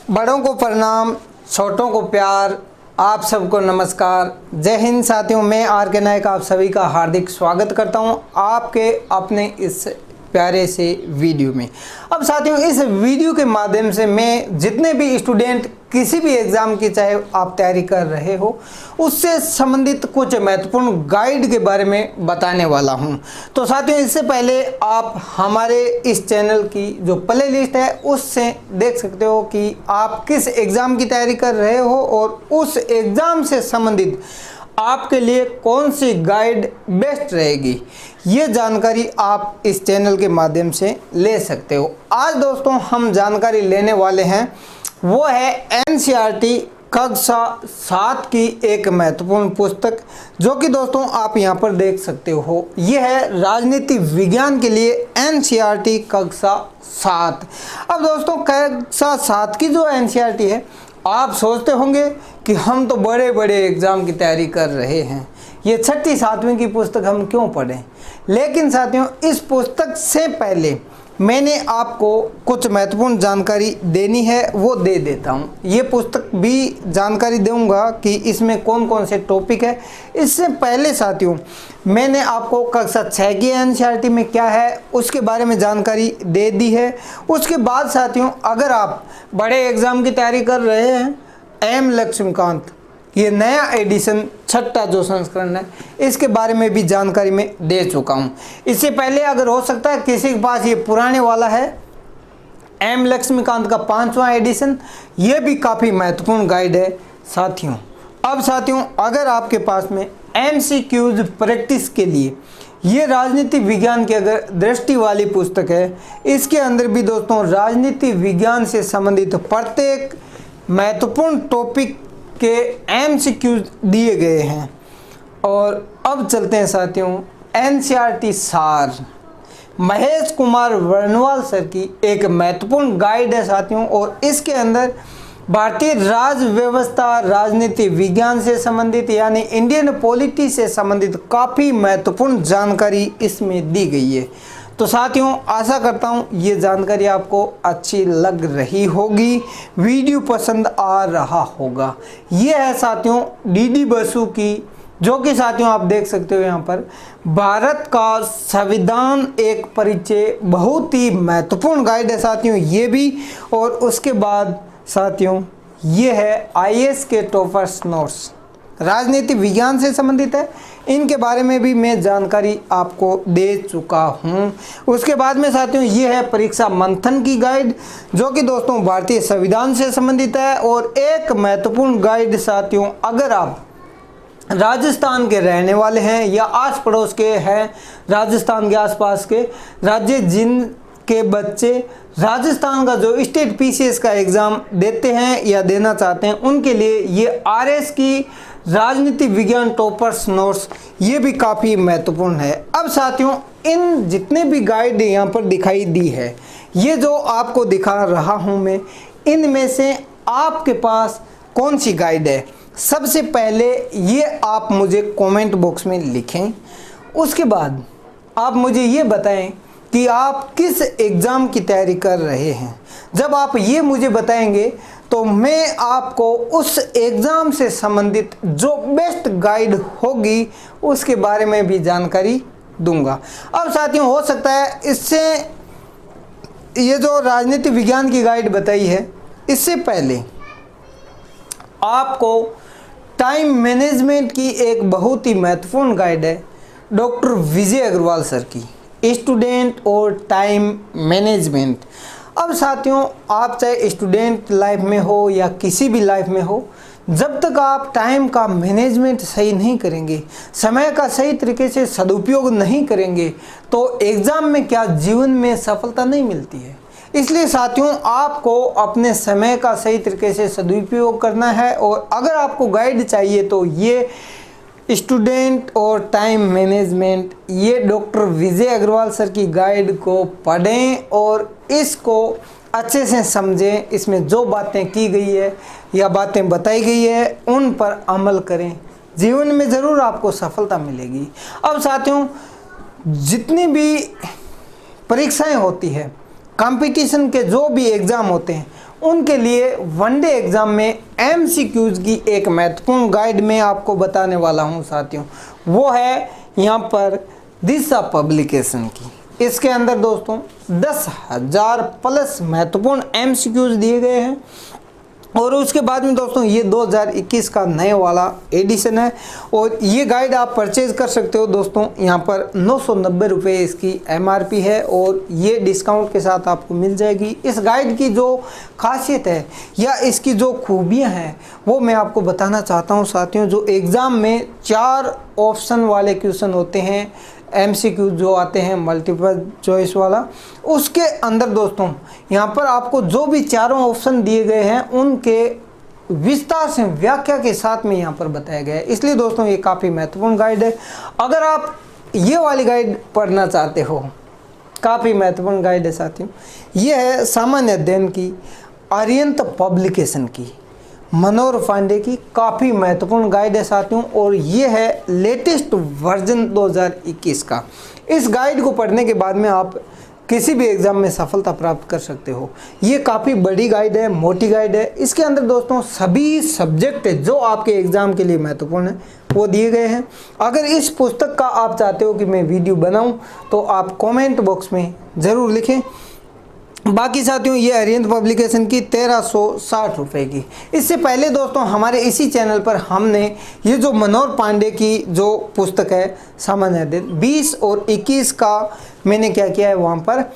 बड़ों को प्रणाम, छोटों को प्यार। आप सबको नमस्कार, जय हिंद साथियों। मैं आर के नायक आप सभी का हार्दिक स्वागत करता हूं आपके अपने इस प्यारे से वीडियो में। अब साथियों, इस वीडियो के माध्यम से मैं जितने भी स्टूडेंट किसी भी एग्ज़ाम की चाहे आप तैयारी कर रहे हो उससे संबंधित कुछ महत्वपूर्ण गाइड के बारे में बताने वाला हूं। तो साथियों, इससे पहले आप हमारे इस चैनल की जो प्ले लिस्ट है उससे देख सकते हो कि आप किस एग्ज़ाम की तैयारी कर रहे हो और उस एग्ज़ाम से संबंधित आपके लिए कौन सी गाइड बेस्ट रहेगी, ये जानकारी आप इस चैनल के माध्यम से ले सकते हो। आज दोस्तों हम जानकारी लेने वाले हैं वो है एनसीईआरटी कक्षा 7 की एक महत्वपूर्ण पुस्तक, जो कि दोस्तों आप यहाँ पर देख सकते हो। ये है राजनीति विज्ञान के लिए एनसीईआरटी कक्षा 7। अब दोस्तों कक्षा 7 की जो एनसीईआरटी है, आप सोचते होंगे कि हम तो बड़े बड़े एग्ज़ाम की तैयारी कर रहे हैं, ये 6ठी 7वीं की पुस्तक हम क्यों पढ़ें। लेकिन साथियों, इस पुस्तक से पहले मैंने आपको कुछ महत्वपूर्ण जानकारी देनी है, वो दे देता हूँ। ये पुस्तक भी जानकारी दूंगा कि इसमें कौन कौन से टॉपिक है। इससे पहले साथियों, मैंने आपको कक्षा 6 की एनसीईआरटी में क्या है उसके बारे में जानकारी दे दी है। उसके बाद साथियों, अगर आप बड़े एग्ज़ाम की तैयारी कर रहे हैं, एम लक्ष्मीकांत ये नया एडिशन 6ठा जो संस्करण है, इसके बारे में भी जानकारी मैं दे चुका हूँ। इससे पहले अगर हो सकता है किसी के पास ये पुराने वाला है, एम लक्ष्मीकांत का 5वां एडिशन, ये भी काफ़ी महत्वपूर्ण गाइड है साथियों। अब साथियों, अगर आपके पास में एमसीक्यूज प्रैक्टिस के लिए ये राजनीति विज्ञान की अगर दृष्टि वाली पुस्तक है, इसके अंदर भी दोस्तों राजनीति विज्ञान से संबंधित प्रत्येक महत्वपूर्ण टॉपिक के एमसीक्यूज दिए गए हैं। और अब चलते हैं साथियों, एनसीईआरटी सार महेश कुमार वर्णवाल सर की एक महत्वपूर्ण गाइड है साथियों। और इसके अंदर भारतीय राज व्यवस्था, राजनीति विज्ञान से संबंधित यानी इंडियन पॉलिटी से संबंधित काफ़ी महत्वपूर्ण जानकारी इसमें दी गई है। तो साथियों, आशा करता हूँ ये जानकारी आपको अच्छी लग रही होगी, वीडियो पसंद आ रहा होगा। ये है साथियों डीडी बसु की, जो कि साथियों आप देख सकते हो यहाँ पर, भारत का संविधान एक परिचय, बहुत ही महत्वपूर्ण गाइड है साथियों ये भी। और उसके बाद साथियों, ये है आईएएस के टॉपर्स नोट्स, राजनीति विज्ञान से संबंधित है, इनके बारे में भी मैं जानकारी आपको दे चुका हूं। उसके बाद में साथियों, ये है परीक्षा मंथन की गाइड, जो कि दोस्तों भारतीय संविधान से संबंधित है। और एक महत्वपूर्ण गाइड साथियों, अगर आप राजस्थान के रहने वाले हैं या आस पड़ोस के हैं, राजस्थान के आसपास के राज्य जिन के बच्चे राजस्थान का जो स्टेट पीसीएस का एग्ज़ाम देते हैं या देना चाहते हैं, उनके लिए ये आरएस की राजनीति विज्ञान टॉपर्स नोट्स ये भी काफ़ी महत्वपूर्ण है। अब साथियों, इन जितने भी गाइड यहाँ पर दिखाई दी है, ये जो आपको दिखा रहा हूँ मैं, इनमें से आपके पास कौन सी गाइड है, सबसे पहले ये आप मुझे कमेंट बॉक्स में लिखें। उसके बाद आप मुझे ये बताएं कि आप किस एग्ज़ाम की तैयारी कर रहे हैं। जब आप ये मुझे बताएंगे तो मैं आपको उस एग्ज़ाम से संबंधित जो बेस्ट गाइड होगी उसके बारे में भी जानकारी दूंगा। अब साथियों, हो सकता है इससे ये जो राजनीति विज्ञान की गाइड बताई है, इससे पहले आपको टाइम मैनेजमेंट की एक बहुत ही महत्वपूर्ण गाइड है डॉक्टर विजय अग्रवाल सर की, स्टूडेंट और टाइम मैनेजमेंट। अब साथियों, आप चाहे स्टूडेंट लाइफ में हो या किसी भी लाइफ में हो, जब तक आप टाइम का मैनेजमेंट सही नहीं करेंगे, समय का सही तरीके से सदुपयोग नहीं करेंगे, तो एग्ज़ाम में क्या जीवन में सफलता नहीं मिलती है। इसलिए साथियों, आपको अपने समय का सही तरीके से सदुपयोग करना है। और अगर आपको गाइड चाहिए तो ये स्टूडेंट और टाइम मैनेजमेंट, ये डॉक्टर विजय अग्रवाल सर की गाइड को पढ़ें और इसको अच्छे से समझें। इसमें जो बातें की गई है या बातें बताई गई है उन पर अमल करें, जीवन में ज़रूर आपको सफलता मिलेगी। अब साथियों, जितनी भी परीक्षाएं होती है, कंपटीशन के जो भी एग्ज़ाम होते हैं, उनके लिए वनडे एग्ज़ाम में MCQs की एक महत्वपूर्ण गाइड मैं आपको बताने वाला हूं साथियों। वो है यहाँ पर दिशा पब्लिकेशन की। इसके अंदर दोस्तों 10,000 प्लस महत्वपूर्ण MCQs दिए गए हैं और उसके बाद में दोस्तों ये 2021 का नए वाला एडिशन है और ये गाइड आप परचेज कर सकते हो दोस्तों। यहाँ पर 990 रुपये इसकी MRP है और ये डिस्काउंट के साथ आपको मिल जाएगी। इस गाइड की जो खासियत है या इसकी जो खूबियाँ हैं वो मैं आपको बताना चाहता हूँ साथियों। जो एग्ज़ाम में 4 ऑप्शन वाले क्वेश्चन होते हैं, MCQ जो आते हैं मल्टीपल चॉइस वाला, उसके अंदर दोस्तों यहाँ पर आपको जो भी चारों ऑप्शन दिए गए हैं उनके विस्तार से व्याख्या के साथ में यहाँ पर बताया गया है। इसलिए दोस्तों ये काफ़ी महत्वपूर्ण गाइड है। अगर आप ये वाली गाइड पढ़ना चाहते हो, काफ़ी महत्वपूर्ण गाइड है साथियों। ये है सामान्य अध्ययन की आर्यंत पब्लिकेशन की, मनोहर पांडे की काफ़ी महत्वपूर्ण गाइड है साथियों और ये है लेटेस्ट वर्जन 2021 का। इस गाइड को पढ़ने के बाद में आप किसी भी एग्ज़ाम में सफलता प्राप्त कर सकते हो। ये काफ़ी बड़ी गाइड है, मोटी गाइड है। इसके अंदर दोस्तों सभी सब्जेक्ट जो आपके एग्ज़ाम के लिए महत्वपूर्ण है वो दिए गए हैं। अगर इस पुस्तक का आप चाहते हो कि मैं वीडियो बनाऊं तो आप कमेंट बॉक्स में ज़रूर लिखें। बाकी साथियों ये आर्यंत पब्लिकेशन की 1360 रुपये की। इससे पहले दोस्तों हमारे इसी चैनल पर हमने ये जो मनोहर पांडे की जो पुस्तक है सामान्य अध्ययन 20 और 21 का मैंने क्या किया है वहाँ पर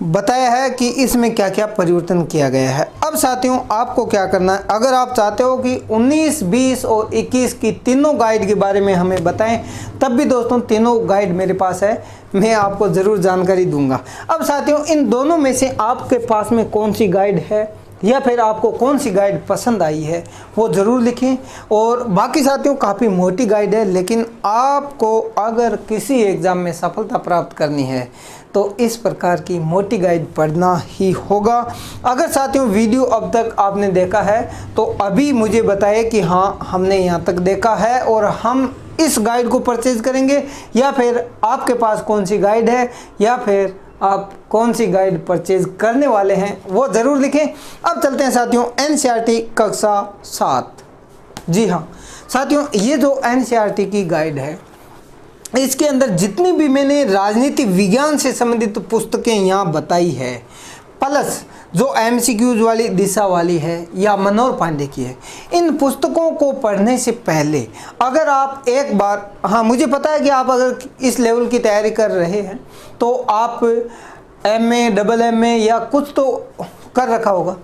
बताया है कि इसमें क्या क्या परिवर्तन किया गया है। अब साथियों आपको क्या करना है, अगर आप चाहते हो कि 19, 20 और 21 की तीनों गाइड के बारे में हमें बताएं, तब भी दोस्तों तीनों गाइड मेरे पास है, मैं आपको ज़रूर जानकारी दूंगा। अब साथियों इन दोनों में से आपके पास में कौन सी गाइड है या फिर आपको कौन सी गाइड पसंद आई है वो ज़रूर लिखें। और बाकी साथियों काफ़ी मोटी गाइड है, लेकिन आपको अगर किसी एग्ज़ाम में सफलता प्राप्त करनी है तो इस प्रकार की मोटी गाइड पढ़ना ही होगा। अगर साथियों वीडियो अब तक आपने देखा है तो अभी मुझे बताइए कि हाँ हमने यहाँ तक देखा है और हम इस गाइड को परचेज करेंगे, या फिर आपके पास कौन सी गाइड है या फिर आप कौन सी गाइड परचेज करने वाले हैं वो ज़रूर लिखें। अब चलते हैं साथियों NCERT कक्षा 7। जी हाँ साथियों ये जो NCERT की गाइड है इसके अंदर जितनी भी मैंने राजनीति विज्ञान से संबंधित पुस्तकें यहाँ बताई है, प्लस जो MCQs वाली दिशा वाली है या मनोहर पांडे की है, इन पुस्तकों को पढ़ने से पहले अगर आप एक बार, हाँ मुझे पता है कि आप अगर इस लेवल की तैयारी कर रहे हैं तो आप MA, MA या कुछ तो कर रखा होगा,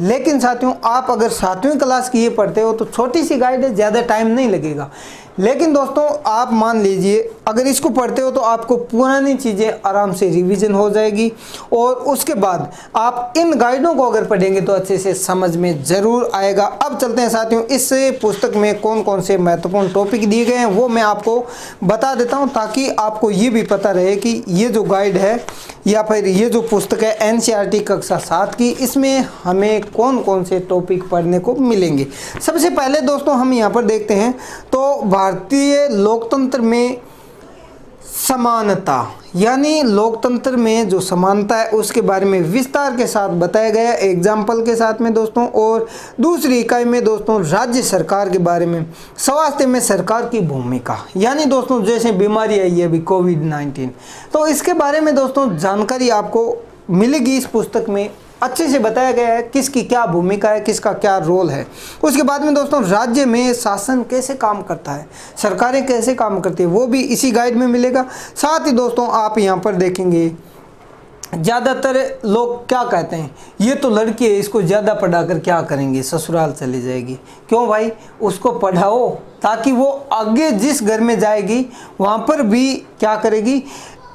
लेकिन साथियों आप अगर 7वीं क्लास की ये पढ़ते हो तो छोटी सी गाइड है, ज़्यादा टाइम नहीं लगेगा। लेकिन दोस्तों आप मान लीजिए अगर इसको पढ़ते हो तो आपको पुरानी चीज़ें आराम से रिवीजन हो जाएगी और उसके बाद आप इन गाइडों को अगर पढ़ेंगे तो अच्छे से समझ में ज़रूर आएगा। अब चलते हैं साथियों इस पुस्तक में कौन कौन से महत्वपूर्ण टॉपिक दिए गए हैं वो मैं आपको बता देता हूं, ताकि आपको ये भी पता रहे कि ये जो गाइड है या फिर ये जो पुस्तक है NCERT कक्षा 7 की, इसमें हमें कौन कौन से टॉपिक पढ़ने को मिलेंगे। सबसे पहले दोस्तों हम यहाँ पर देखते हैं तो भारतीय लोकतंत्र में समानता, यानी लोकतंत्र में जो समानता है उसके बारे में विस्तार के साथ बताया गया एग्जाम्पल के साथ में दोस्तों। और दूसरी इकाई में दोस्तों राज्य सरकार के बारे में, स्वास्थ्य में सरकार की भूमिका, यानी दोस्तों जैसे बीमारी आई है अभी कोविड-19, तो इसके बारे में दोस्तों जानकारी आपको मिलेगी। इस पुस्तक में अच्छे से बताया गया है किसकी क्या भूमिका है, किसका क्या रोल है। उसके बाद में दोस्तों राज्य में शासन कैसे काम करता है, सरकारें कैसे काम करती है, वो भी इसी गाइड में मिलेगा। साथ ही दोस्तों आप यहाँ पर देखेंगे ज़्यादातर लोग क्या कहते हैं, ये तो लड़की है इसको ज़्यादा पढ़ाकर क्या करेंगे, ससुराल चली जाएगी। क्यों भाई, उसको पढ़ाओ ताकि वो आगे जिस घर में जाएगी वहाँ पर भी क्या करेगी,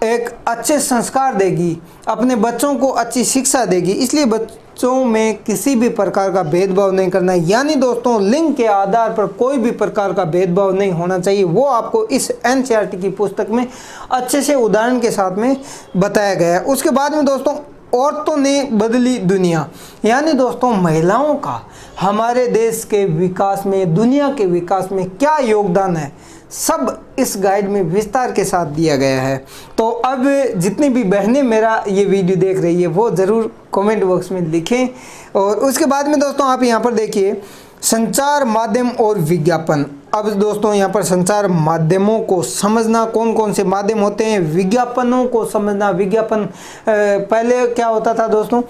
एक अच्छे संस्कार देगी, अपने बच्चों को अच्छी शिक्षा देगी। इसलिए बच्चों में किसी भी प्रकार का भेदभाव नहीं करना है, यानी दोस्तों लिंग के आधार पर कोई भी प्रकार का भेदभाव नहीं होना चाहिए। वो आपको इस NCERT की पुस्तक में अच्छे से उदाहरण के साथ में बताया गया है। उसके बाद में दोस्तों औरतों ने बदली दुनिया। यानी दोस्तों महिलाओं का हमारे देश के विकास में, दुनिया के विकास में क्या योगदान है, सब इस गाइड में विस्तार के साथ दिया गया है। तो अब जितनी भी बहनें मेरा ये वीडियो देख रही है वो ज़रूर कमेंट बॉक्स में लिखें। और उसके बाद में दोस्तों आप यहाँ पर देखिए संचार माध्यम और विज्ञापन। अब दोस्तों यहाँ पर संचार माध्यमों को समझना, कौन कौन से माध्यम होते हैं, विज्ञापनों को समझना। विज्ञापन पहले क्या होता था दोस्तों,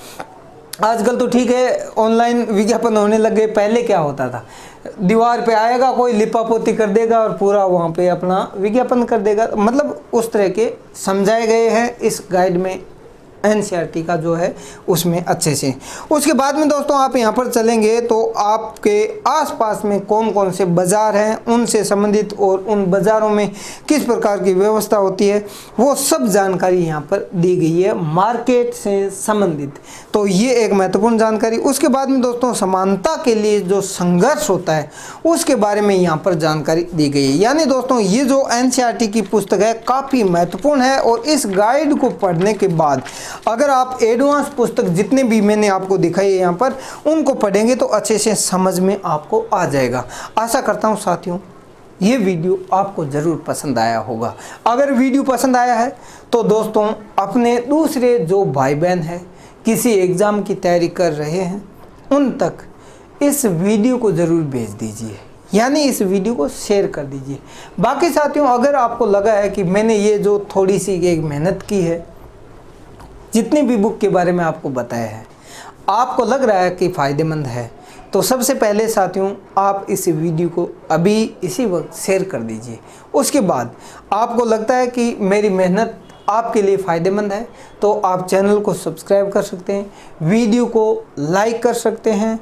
आजकल तो ठीक है ऑनलाइन विज्ञापन होने लग गए। पहले क्या होता था, दीवार पे आएगा कोई, लिपापोती कर देगा और पूरा वहाँ पे अपना विज्ञापन कर देगा। मतलब उस तरह के समझाए गए हैं इस गाइड में, एनसीईआरटी का जो है उसमें अच्छे से। उसके बाद में दोस्तों आप यहाँ पर चलेंगे तो आपके आसपास में कौन कौन से बाज़ार हैं, उनसे संबंधित और उन बाज़ारों में किस प्रकार की व्यवस्था होती है, वो सब जानकारी यहाँ पर दी गई है मार्केट से संबंधित। तो ये एक महत्वपूर्ण जानकारी। उसके बाद में दोस्तों समानता के लिए जो संघर्ष होता है उसके बारे में यहाँ पर जानकारी दी गई है। यानी दोस्तों ये जो एनसीईआरटी की पुस्तक है काफ़ी महत्वपूर्ण है। और इस गाइड को पढ़ने के बाद अगर आप एडवांस पुस्तक जितने भी मैंने आपको दिखाई है यहाँ पर, उनको पढ़ेंगे तो अच्छे से समझ में आपको आ जाएगा। आशा करता हूँ साथियों ये वीडियो आपको ज़रूर पसंद आया होगा। अगर वीडियो पसंद आया है तो दोस्तों अपने दूसरे जो भाई बहन हैं किसी एग्ज़ाम की तैयारी कर रहे हैं उन तक इस वीडियो को ज़रूर भेज दीजिए, यानी इस वीडियो को शेयर कर दीजिए। बाकी साथियों अगर आपको लगा है कि मैंने ये जो थोड़ी सी एक मेहनत की है, जितनी भी बुक के बारे में आपको बताया है, आपको लग रहा है कि फ़ायदेमंद है, तो सबसे पहले साथियों आप इस वीडियो को अभी इसी वक्त शेयर कर दीजिए। उसके बाद आपको लगता है कि मेरी मेहनत आपके लिए फ़ायदेमंद है तो आप चैनल को सब्सक्राइब कर सकते हैं, वीडियो को लाइक कर सकते हैं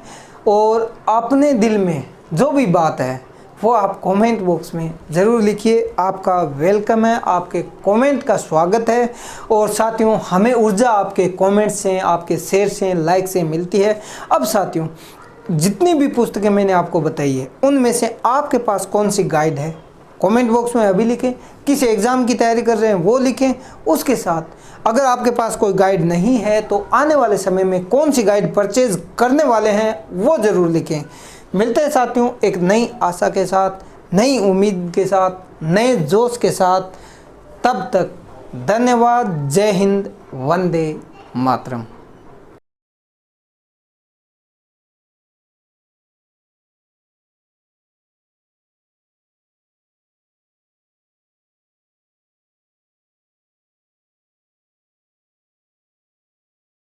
और अपने दिल में जो भी बात है वो आप कमेंट बॉक्स में ज़रूर लिखिए। आपका वेलकम है, आपके कमेंट का स्वागत है। और साथियों हमें ऊर्जा आपके कमेंट से, आपके शेयर से, लाइक से मिलती है। अब साथियों जितनी भी पुस्तकें मैंने आपको बताई है उनमें से आपके पास कौन सी गाइड है कमेंट बॉक्स में अभी लिखें। किस एग्ज़ाम की तैयारी कर रहे हैं वो लिखें। उसके साथ अगर आपके पास कोई गाइड नहीं है तो आने वाले समय में कौन सी गाइड परचेज़ करने वाले हैं वो ज़रूर लिखें। मिलते हैं साथियों एक नई आशा के साथ, नई उम्मीद के साथ, नए जोश के साथ। तब तक धन्यवाद। जय हिंद, वंदे मातरम।